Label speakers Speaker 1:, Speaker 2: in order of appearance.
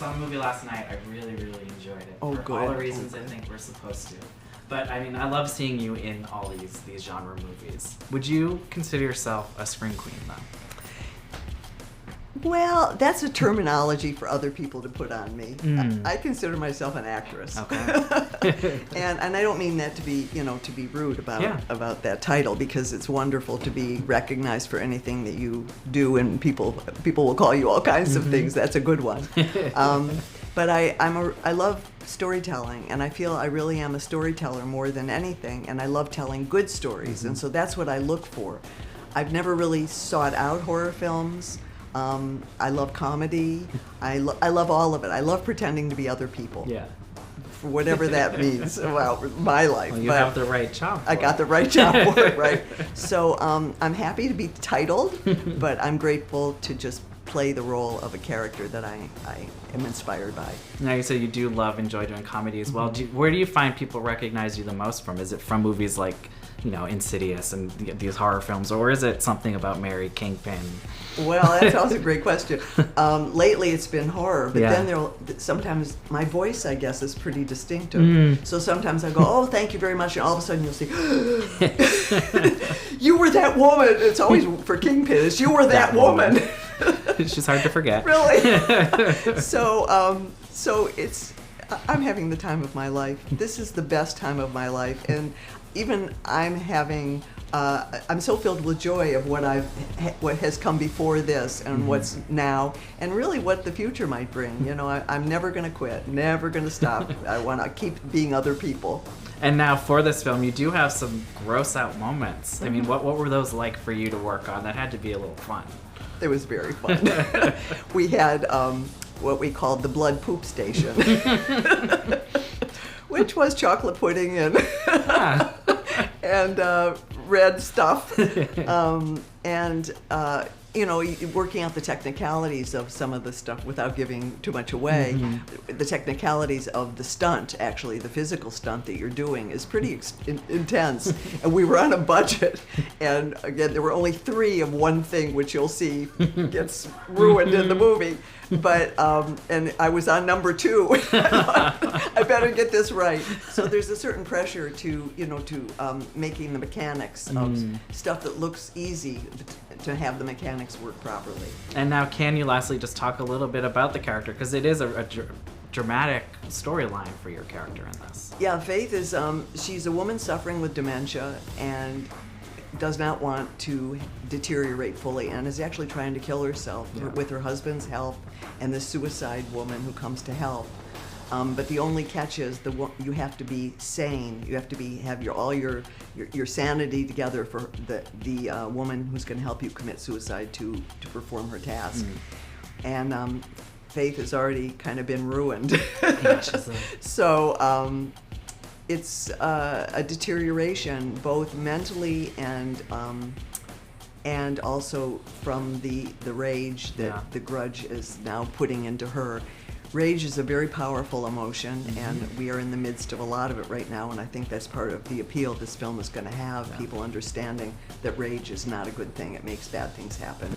Speaker 1: saw the movie last night. I really, really enjoyed it.
Speaker 2: Oh,
Speaker 1: for
Speaker 2: good.
Speaker 1: all the reasons I think we're supposed to. But I mean, I love seeing you in all these genre movies. Would you consider yourself a screen queen, though?
Speaker 2: Well, that's a terminology for other people to put on me. I consider myself an actress.
Speaker 1: Okay.
Speaker 2: and I don't mean that to be, to be rude about that title, because it's wonderful to be recognized for anything that you do, and people will call you all kinds of things. That's a good one. But I love storytelling, and I feel I really am a storyteller more than anything, and I love telling good stories, and so that's what I look for. I've never really sought out horror films. I love comedy. I love all of it. I love pretending to be other people.
Speaker 1: Yeah.
Speaker 2: For whatever that means about my life.
Speaker 1: Well, you have the right job for
Speaker 2: I got the right job for it, right? So I'm happy to be titled, but I'm grateful to just play the role of a character that I am inspired by.
Speaker 1: Now, you said you do enjoy doing comedy as well. Where do you find people recognize you the most from? Is it from movies like, Insidious and these horror films, or is it something about Mary Kingpin?
Speaker 2: Well, that's also a great question. Lately it's been horror, but then sometimes my voice, I guess, is pretty distinctive. So sometimes I go, oh, thank you very much, and all of a sudden you'll see, you were that woman. It's always for Kingpin, it's you were that woman.
Speaker 1: It's just hard to forget.
Speaker 2: Really? So it's, I'm having the time of my life. This is the best time of my life, and even I'm having, I'm so filled with joy of what has come before this, and what's now, and really what the future might bring. I'm never going to quit, never going to stop. I want to keep being other people.
Speaker 1: And now for this film, you do have some gross out moments. I mean, what were those like for you to work on? That had to be a little fun.
Speaker 2: It was very fun. We had what we called the blood poop station. Which was chocolate pudding and red stuff, and working out the technicalities of some of the stuff without giving too much away. The technicalities of the stunt, actually, the physical stunt that you're doing, is pretty intense. And we were on a budget, and again, there were only 3 of one thing, which you'll see gets ruined in the movie. But and I was on number 2. I better get this right. So there's a certain pressure to making the mechanics of stuff that looks easy, to have the mechanics work properly. And
Speaker 1: now, can you lastly just talk a little bit about the character, because it is a dramatic storyline for your character in this?
Speaker 2: Yeah, Faith is she's a woman suffering with dementia and does not want to deteriorate fully, and is actually trying to kill herself with her husband's help and the suicide woman who comes to help. But the only catch is you have to be sane. You have to have all your sanity together for the woman who's going to help you commit suicide to perform her task. And Faith has already kind of been ruined. So it's a deterioration, both mentally and also from the rage that the Grudge is now putting into her. Rage is a very powerful emotion, and we are in the midst of a lot of it right now, and I think that's part of the appeal this film is going to have, people understanding that rage is not a good thing. It makes bad things happen.